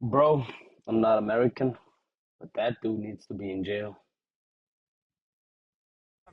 Bro, I'm not American, but that dude needs to be in jail.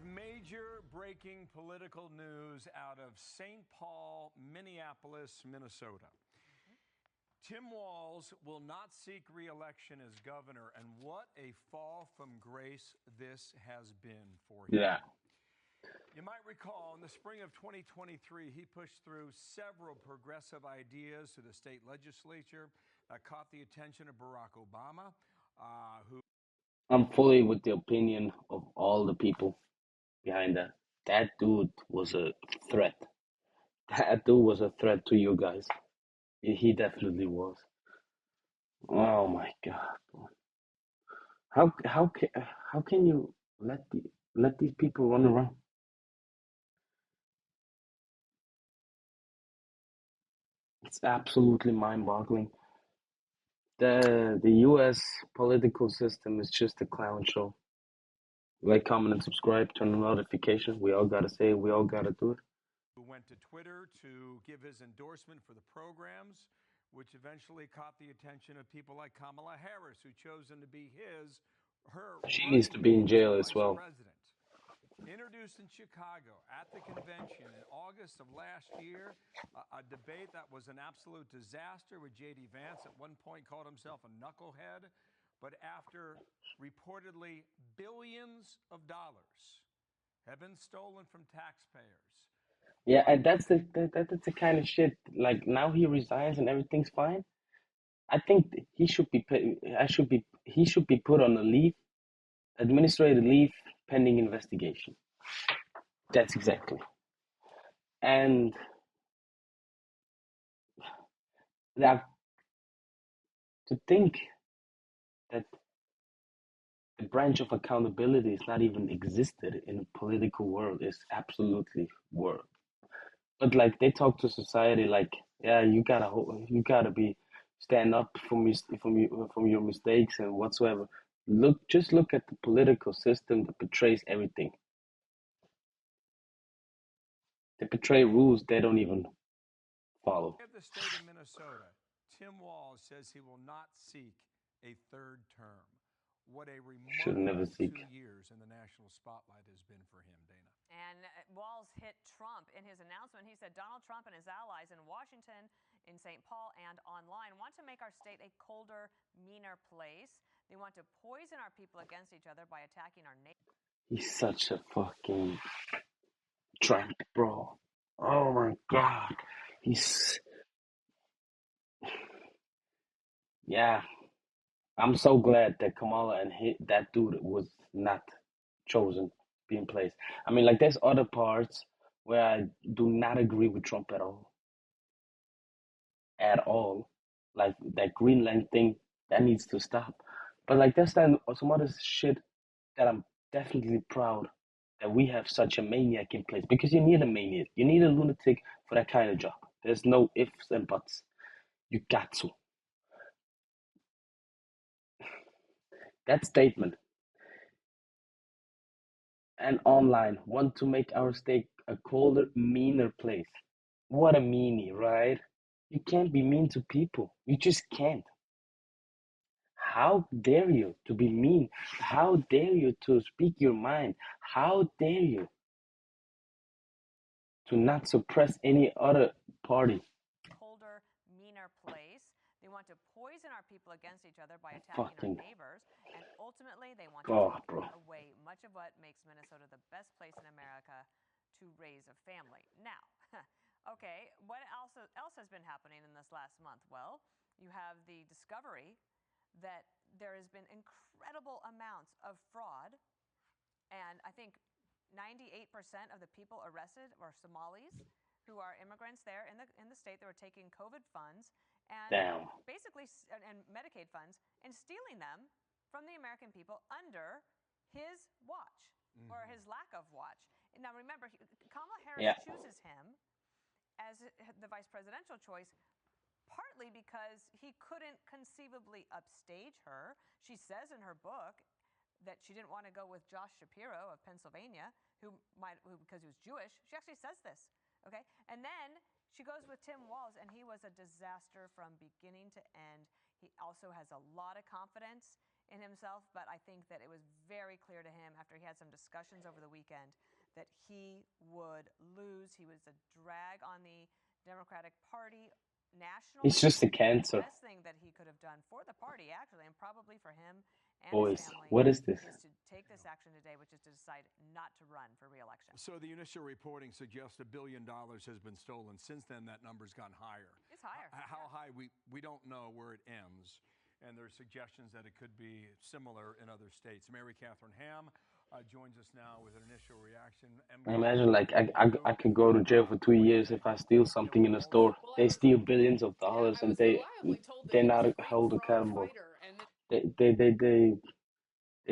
Major breaking political news out of St. Paul, Minneapolis, Minnesota. Tim Walz will not seek re-election as governor, and what a fall from grace this has been for him. Yeah. You might recall in the spring of 2023, he pushed through several progressive ideas to the state legislature that caught the attention of Barack Obama, who I'm fully with the opinion of all the people behind that. That dude was a threat. That dude was a threat to you guys. He definitely was. Oh my God. How can you let these people run around? It's absolutely mind-boggling. The U.S. political system is just a clown show. Like, comment, and subscribe. Turn on notifications. We all gotta say it. We all gotta do it. went to Twitter to give his endorsement for the programs, which eventually caught the attention of people like Kamala Harris, who chose him to be her She needs running to be in mate for jail as vice well. president. Introduced in Chicago at the convention in August of last year, a debate that was an absolute disaster with J.D. Vance at one point called himself a knucklehead. But after reportedly billions of dollars have been stolen from taxpayers, Yeah, and that's the kind of shit. Like now he resigns and everything's fine. I think he should be he should be put on a leave, administrative leave, pending investigation. That's exactly. And that to think that the branch of accountability is not even existed in the political world is absolutely world. But like they talk to society like, yeah, you gotta be stand up from your mistakes and whatsoever. Just look at the political system that betrays everything. They betray rules they don't even follow. of the state of Minnesota, Tim Walz says he will not seek a third term. What a Should never remarkable seek. 2 years in the national spotlight has been for him, Dana. And Walz hit Trump in his announcement. He said Donald Trump and his allies in Washington, in St. Paul, and online want to make our state a colder, meaner place. They want to poison our people against each other by attacking our neighbors. He's such a fucking tramp, bro. Oh my God. He's yeah. I'm so glad that Kamala and that dude was not chosen to be in place. I mean, like, there's other parts where I do not agree with Trump at all. At all. Like, that Greenland thing, that needs to stop. But, like, there's some other shit that I'm definitely proud that we have such a maniac in place. Because you need a maniac. You need a lunatic for that kind of job. There's no ifs and buts. You got to. That statement and online want to make our state a colder, meaner place. What a meanie, right? You can't be mean to people. You just can't. How dare you to be mean? How dare you to speak your mind? How dare you to not suppress any other party? Colder, meaner place. They want to poison our people against each other by attacking our Fucking, neighbors. And ultimately, they want to oh, take bro. away much of what makes Minnesota the best place in America to raise a family. Now, okay, what else has been happening in this last month? Well, you have the discovery that there has been incredible amounts of fraud, and I think 98% of the people arrested were Somalis who are immigrants there in the state that were taking COVID funds and Damn. basically and Medicaid funds and stealing them from the American people under his watch or his lack of watch. Now remember, Kamala Harris Yeah. chooses him as the vice presidential choice partly because he couldn't conceivably upstage her. She says in her book that she didn't want to go with Josh Shapiro of Pennsylvania, who because he was Jewish. She actually says this, okay? And then She goes with Tim Walz, and he was a disaster from beginning to end. He also has a lot of confidence in himself, but I think that it was very clear to him after he had some discussions over the weekend that he would lose. He was a drag on the Democratic Party He's nationally. just a And the cancer. best thing that he could have done for the party, actually, and probably for him and his Boys, family, what is this? is to take this action today, which is to decide not to run for reelection. So the initial reporting suggests $1 billion has been stolen. Since then, that number's gone higher. It's higher. How high, we don't know where it ends. And there are suggestions that it could be similar in other states. Mary Catherine Ham joins us now with an initial reaction. I imagine like I could go to jail for 2 years if I steal something in a store. They steal billions of dollars and they're not held accountable. They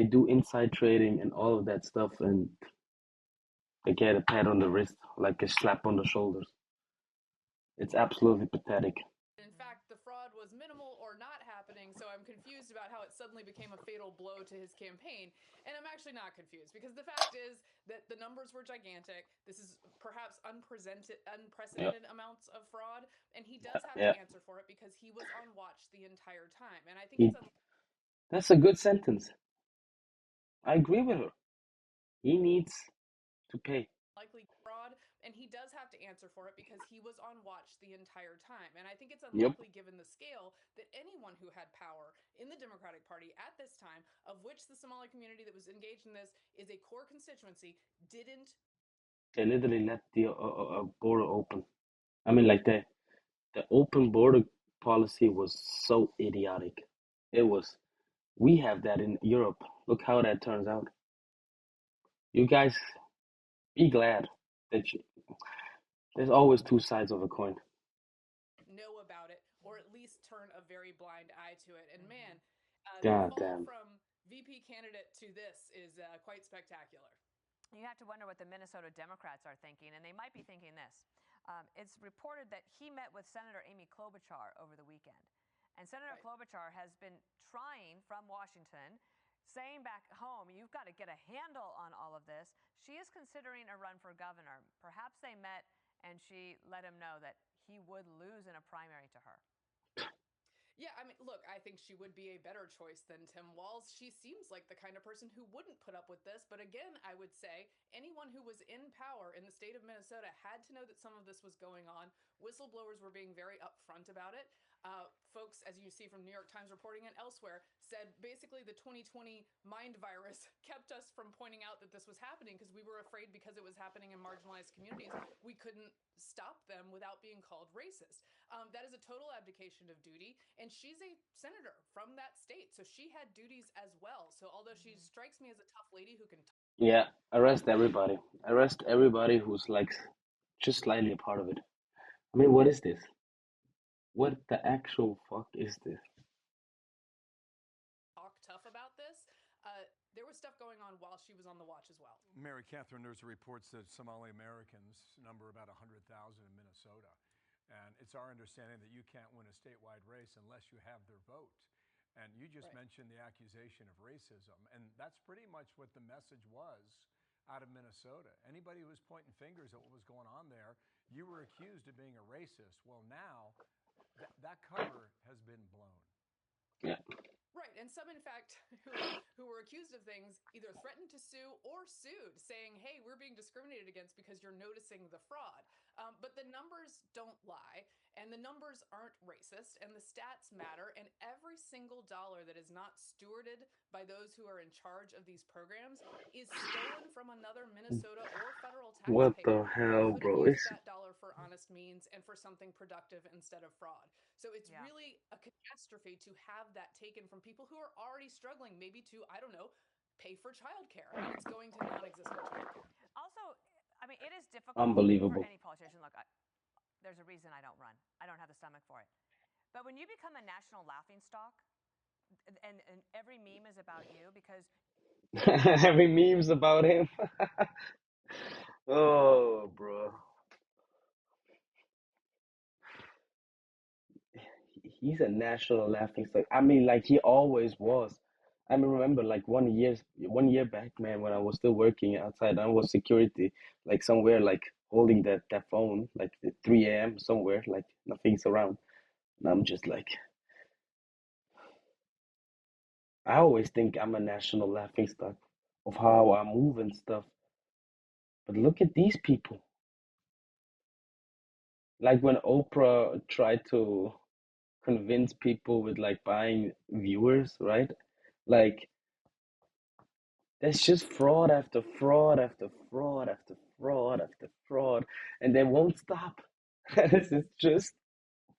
do inside trading and all of that stuff, and they get a pat on the wrist, like a slap on the shoulders. It's absolutely pathetic. In fact, the fraud was minimal or not happening, so I'm confused about how it suddenly became a fatal blow to his campaign. And I'm actually not confused because the fact is that the numbers were gigantic. This is perhaps unprecedented amounts of fraud, and he does have to answer for it because he was on watch the entire time. And I think He, that's a good sentence. I agree with her. He needs to pay. likely fraud, and he does have to answer for it because he was on watch the entire time. And I think it's Yep. unlikely, given the scale, that anyone who had power in the Democratic Party at this time, of which the Somali community that was engaged in this is a core constituency, didn't. They literally let the border open. I mean, like the open border policy was so idiotic. It was. We have that in Europe. Look how that turns out. You guys be glad that there's always two sides of a coin. Know about it, or at least turn a very blind eye to it. And man, the God fall damn. from VP candidate to this is quite spectacular. You have to wonder what the Minnesota Democrats are thinking, and they might be thinking this. It's reported that he met with Senator Amy Klobuchar over the weekend. And Senator Klobuchar has been trying from Washington, saying back home, you've got to get a handle on all of this. She is considering a run for governor. Perhaps they met and she let him know that he would lose in a primary to her. Yeah, I mean, look, I think she would be a better choice than Tim Walz. She seems like the kind of person who wouldn't put up with this. But again, I would say anyone who was in power in the state of Minnesota had to know that some of this was going on. Whistleblowers were being very upfront about it. Folks, as you see from New York Times reporting and elsewhere, said basically the 2020 mind virus kept us from pointing out that this was happening because we were afraid, because it was happening in marginalized communities, we couldn't stop them without being called racist. That is a total abdication of duty, and she's a senator from that state, so she had duties as well. So although she strikes me as a tough lady who can Yeah, arrest everybody. Arrest everybody who's like just slightly a part of it. I mean, what is this? What the actual fuck is this? talk tough about this, there was stuff going on while she was on the watch as well. Mary Catherine, there's reports that Somali Americans number about 100,000 in Minnesota. And it's our understanding that you can't win a statewide race unless you have their vote. And you just mentioned the accusation of racism. And that's pretty much what the message was out of Minnesota. Anybody who was pointing fingers at what was going on there, you were accused of being a racist. Well, now that cover has been blown. Yeah. Right, and some, in fact, who were accused of things either threatened to sue or sued, saying, hey, we're being discriminated against because you're noticing the fraud. But the numbers don't lie, and the numbers aren't racist, and the stats matter, and every single dollar that is not stewarded by those who are in charge of these programs is stolen from another Minnesota or federal taxpayer. What the hell, bro? Use that dollar for honest means and for something productive instead of fraud. So it's really a catastrophe to have that taken from people who are already struggling, maybe to, I don't know, pay for childcare, and it's going to non-existent childcare. Also, I mean, it is difficult Unbelievable. for any politician. Look, there's a reason I don't run. I don't have the stomach for it. But when you become a national laughingstock, and every meme is about you because every meme's about him. Oh, bro. He's a national laughingstock. I mean, like he always was. I remember like 1 year back, man, when I was still working outside, I was security, like somewhere, like holding that phone, like at 3 a.m. somewhere, like nothing's around, and I'm just like, I always think I'm a national laughingstock of how I move and stuff, but look at these people. Like when Oprah tried to convince people with like buying viewers, right? Like there's just fraud after fraud after fraud after fraud after fraud, and they won't stop. This is just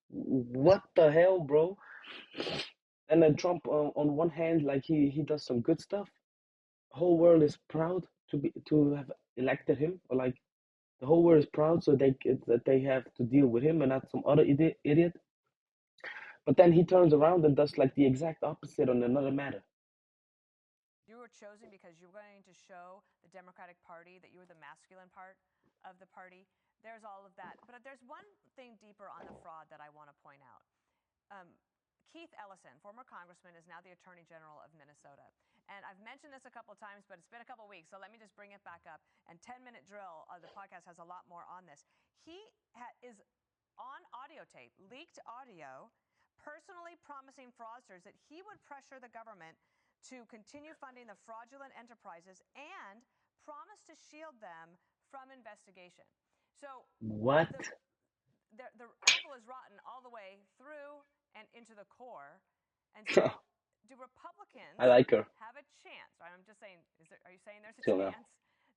what the hell, bro? And then Trump, on one hand, like he does some good stuff. Whole world is proud to have elected him, or like the whole world is proud, so that they have to deal with him and not some other idiot. But then he turns around and does like the exact opposite on another matter. You were chosen because you were going to show the Democratic Party that you were the masculine part of the party. There's all of that. But there's one thing deeper on the fraud that I want to point out. Um, Keith Ellison, former congressman, is now the Attorney General of Minnesota. And I've mentioned this a couple of times, but it's been a couple of weeks, so let me just bring it back up. And 10-minute drill, the podcast has a lot more on this. He is on audio tape, leaked audio, personally promising fraudsters that he would pressure the government to continue funding the fraudulent enterprises and promise to shield them from investigation. So What? the apple is rotten all the way through and into the core. And so, do Republicans I like her have a chance? I'm just saying, are you saying there's a till now. chance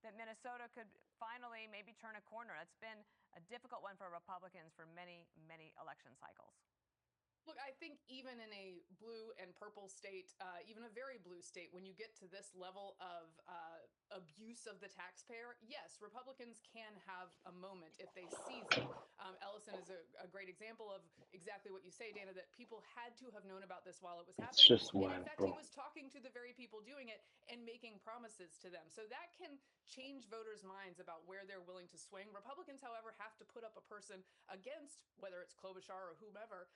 that Minnesota could finally maybe turn a corner? It's been a difficult one for Republicans for many, many election cycles. Look, I think even in a blue and purple state, even a very blue state, when you get to this level of abuse of the taxpayer, yes, Republicans can have a moment if they seize it. Ellison is a great example of exactly what you say, Dana, that people had to have known about this while it was It's happening. just And in wild, fact, he bro. was talking to the very people doing it and making promises to them. So that can change voters' minds about where they're willing to swing. Republicans, however, have to put up a person against, whether it's Klobuchar or whomever,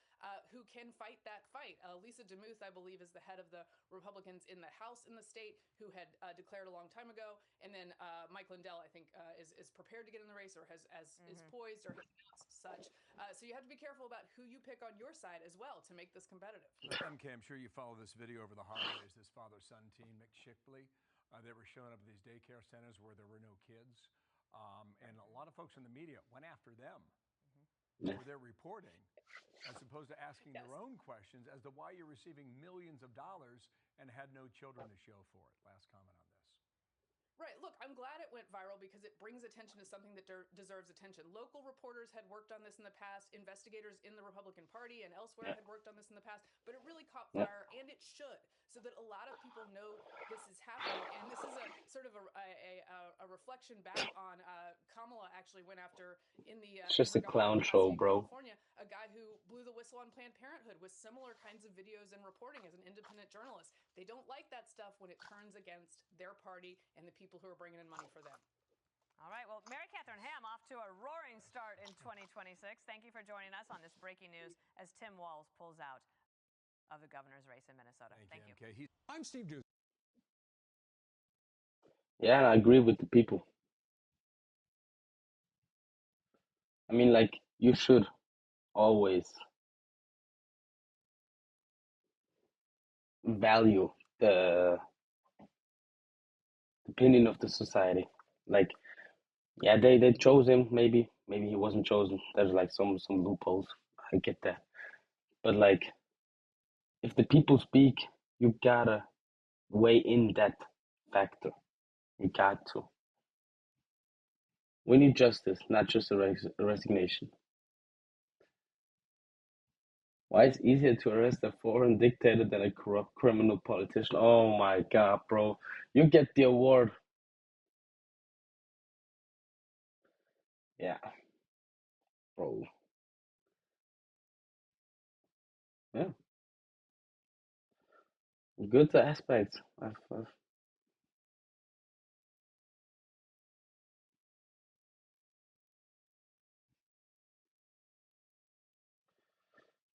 who can fight that fight. Lisa DeMuth, I believe, is the head of the Republicans in the House in the state, who had declared a long time ago. And then Mike Lindell, I think, is prepared to get in the race, or is poised, or has announced such. So you have to be careful about who you pick on your side as well to make this competitive. MK, I'm sure you follow this video over the holidays. This father-son team, McShipley, they were showing up at these daycare centers where there were no kids. And a lot of folks in the media went after them for their reporting, as opposed to asking Yes. their own questions as to why you're receiving millions of dollars and had no children to show for it. Last comment on this. Right. Look, I'm glad it went viral because it brings attention to something that deserves attention. Local reporters had worked on this in the past. Investigators in the Republican Party and elsewhere had worked on this in the past, but it really caught fire, and it should, so that a lot of people know this is happening. And this is a sort of a reflection back on Kamala actually went after in It's in just her a clown governor's capacity show, in bro. California, a guy who blew the whistle on Planned Parenthood with similar kinds of videos and reporting as an independent journalist. They don't like that stuff when it turns against their party and the people who are bringing in money for them. All right. Well, Mary Catherine Ham off to a roaring start in 2026. Thank you for joining us on this breaking news as Tim Walz pulls out of the governor's race in Minnesota. Thank you. MK. I'm Steve Doocy. Yeah, and I agree with the people. I mean, like, you should always value the opinion of the society. Like, yeah, they chose him. Maybe he wasn't chosen. There's like some loopholes. I get that, but like, if the people speak, you gotta weigh in that factor. You got to. We need justice, not just a resignation. Why it's easier to arrest a foreign dictator than a corrupt criminal politician? Oh my God, bro. You get the award. Yeah, bro. Yeah, good aspects.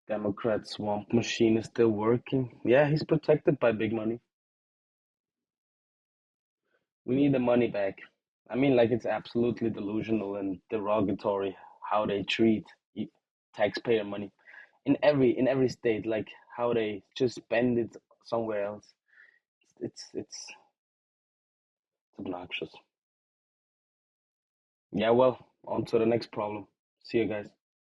Democrat swamp machine is still working. Yeah, he's protected by big money. We need the money back. I mean, like it's absolutely delusional and derogatory how they treat taxpayer money in every state, like how they just spend it somewhere else. It's obnoxious. Yeah, well, on to the next problem. See you guys.